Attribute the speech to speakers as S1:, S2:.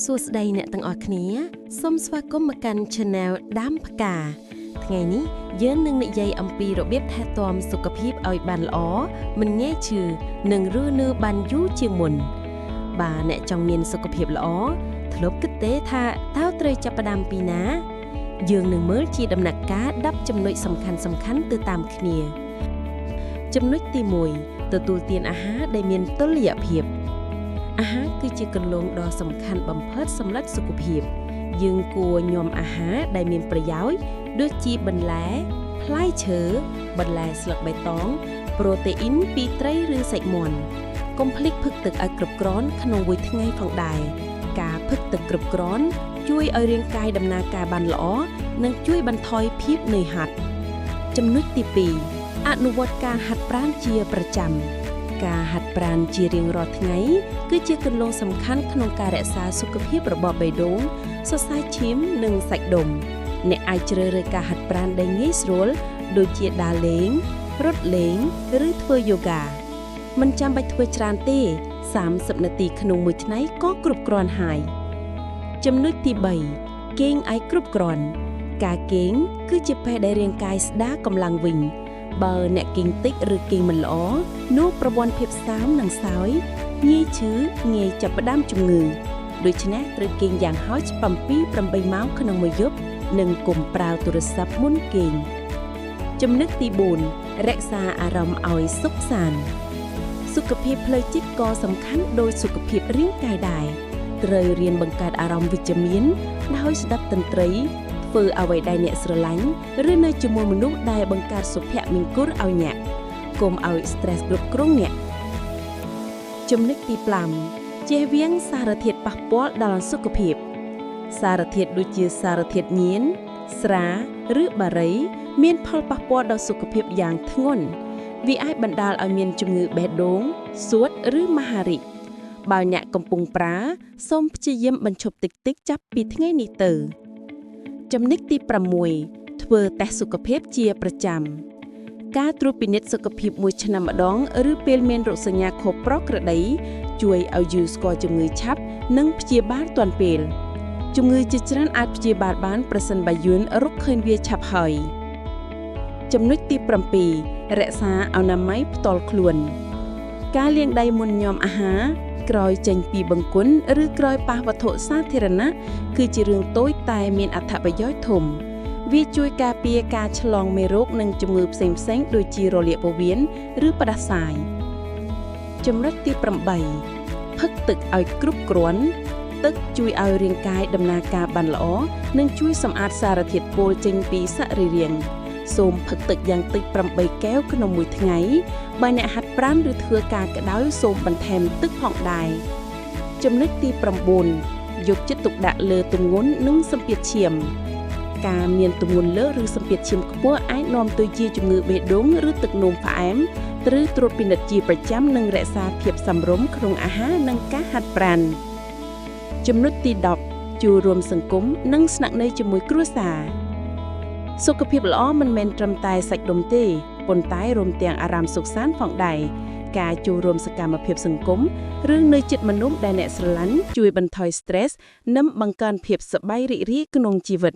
S1: សួស្តីអ្នកទាំងអស់គ្នាសូមស្វាគមន៍មកកាន់ Channel ដាំផ្កាថ្ងៃនេះយើងនឹងនិយាយអំពីរបៀបថែទាំសុខភាពឲ្យបានល្អមិនងាយឈឺនិងរស់នៅបានយូរជាងមុនបាទអ្នកចង់មានសុខភាពល្អធ្លាប់គិតទេថាតើត្រូវចាប់ផ្ដើមពីណាយើងនឹងមើលជាដំណាក់កាល10ចំណុចសំខាន់ៗទៅតាមគ្នាចំណុចទី1ទទួលទានអាហារដែលមានតុល្យភាពអាហារគឺជាគន្លងដ៏សំខាន់បំផុតសម្រាប់សុខភាពយើងគួរញ៉ាំអាហារដែលមានប្រយោជន៍ដូចជាបន្លែផ្លែឈើបន្លែស្លឹកបៃតងប្រូតេអ៊ីនពីត្រីឬសាច់មាន់កុំភ្លេចផឹកទឹកឲ្យគ្រប់គ្រាន់ក្នុងមួយថ្ងៃផងដែរការផឹកទឹកគ្រប់គ្រាន់ជួយឲ្យរាងកាយដំណើរការបានល្អនិងជួយបន្ថយភាពនឿយហត់ចំណុចទី2អនុវត្តការហាត់ប្រាណជាប្រចាំការហាត់ប្រាណជារៀងរាល់ថ្ងៃគឺជាគន្លងសំខាន់ក្នុងការរក្សាសុខភាពរបស់បេះដូងសរសៃឈាមនិងសាច់ដុំអ្នកអាចជ្រើសរើសការហាត់ប្រាណដែលងាយស្រួលដូចជាដើរលេងរត់លេងឬធ្វើយូហ្គាមិនចាំបាច់ធ្វើច្រើនទេ30នាទីក្នុងមួយថ្ងៃក៏គ្រប់គ្រាន់ហើយចំណុចទី3គេងឲ្យគ្រប់គ្រាន់ការគេងគឺជាពេលដែលរាងកាយស្ដារកម្លាំងវិញបើអ្នកគេងតិចឬគេងមិនល្អនោះប្រព័ន្ធភាពស៊ាំនឹងសោយងាយឈឺងាយចាប់ផ្ដើមជំងឺដូច្នេះត្រូវគេងយ៉ាងហោច7-8ម៉ោងក្នុងមួយយប់និងកុំប្រើទូរស័ព្ទមុនគេងចំណុចទី4រក្សាអារម្មណ៍ឲ្យសុខសាន្តសុខភាពផ្លូវចិត្តក៏សំខាន់ដូចសុខភាពរាងកាយដែរត្រូវរៀនបង្កើតអារម្មណ៍វិជ្ជមានដោយស្ដាប់តន្ត្រីធ្វើអ្វីដែលអ្នកស្រឡាញ់ឬនៅជាមួយមនុស្សដែលបង្កើតសុភមង្គលឲ្យអ្នកកុំឲ្យ stress គ្រប់គ្រងអ្នកចំណុចទី5ជៀសវាងសារធាតុប៉ះពាល់ដល់សុខភាពសារធាតុដូចជាសារធាតុញៀនស្រាឬបារីមានផលប៉ះពាល់ដល់សុខភាពយ៉ាងធ្ងន់វាអាចបណ្ដាលឲ្យមានជំងឺបេះដូងសួតឬមហារីកបើអ្នកកំពុងប្រើសូមព្យាយាមបញ្ឈប់តិចៗចាប់ពីថ្ងៃនេះទៅចំណុចទី6ធ្វើតេស្តសុខភាពជាប្រចាំការត្រួតពិនិត្យសុខភាពមួយឆ្នាំម្ដងឬពេលមានរោគសញ្ញាខុសប្រក្រតីជួយឲ្យយូរស្គាល់ជំងឺឆាប់និងព្យាបាលទាន់ពេលជំងឺជាច្រើនអាចព្យាបាលបានប្រសិនបើយួនរកឃើញវាឆាប់ហើយចំណុចទី7រក្សាអនាម័យផ្ទាល់ខ្លួនការលាងដៃមុនញ៉ាំអាហារក្រោយចេញពីបង្គន់ឬក្រោយប៉ះវត្ថុសាធារណៈគឺជារឿងតូចតែមានអត្ថប្រយោជន៍ធំវាជួយការពារការឆ្លងមេរោគនិងជំងឺផ្សេងៗដូចជារលាកពោះវៀនឬផ្ដាសាយចំណុចទី8ផឹកទឹកឲ្យគ្រប់គ្រាន់ទឹកជួយឲ្យរាងកាយដំណើរការបានល្អនិងជួយសម្អាតសារធាតុពុលចេញពីសរីរាង្គសូមផឹកទឹកយ៉ាងតិច8កែវក្នុងមួយថ្ងៃបើអ្នកហាត់ប្រាណឬធ្វើការក្តៅសូមបន្ថែមទឹកផងដែរចំណុចទី9យកចិត្តទុកដាក់លើទម្ងន់និងសម្ពាធឈាមការមានទម្ងន់លើសឬសម្ពាធឈាមខ្ពស់អាចនាំទៅជាជំងឺបេះដូងឬទឹកនោមផ្អែមត្រូវត្រួតពិនិត្យជាប្រចាំនិងរក្សាភាពសមរម្យក្នុងអាហារនិងការហាត់ប្រាណចំណុចទី10ចូលរួមសង្គមនិងស្នាក់នៅជាមួយគ្រួសារសុខភាពល្អមិនមែនត្រឹមតែសាច់ដុំទេប៉ុន្តែរួមទាំងអារម្មណ៍សុខសាន្តផងដែរការចូលរួមសកម្មភាពសង្គមឬនៅជិតមនុស្សដែលអ្នកស្រឡាញ់ជួយបន្ថយ stress និងបង្កើនភាពសប្បាយរីករាយក្នុងជីវិត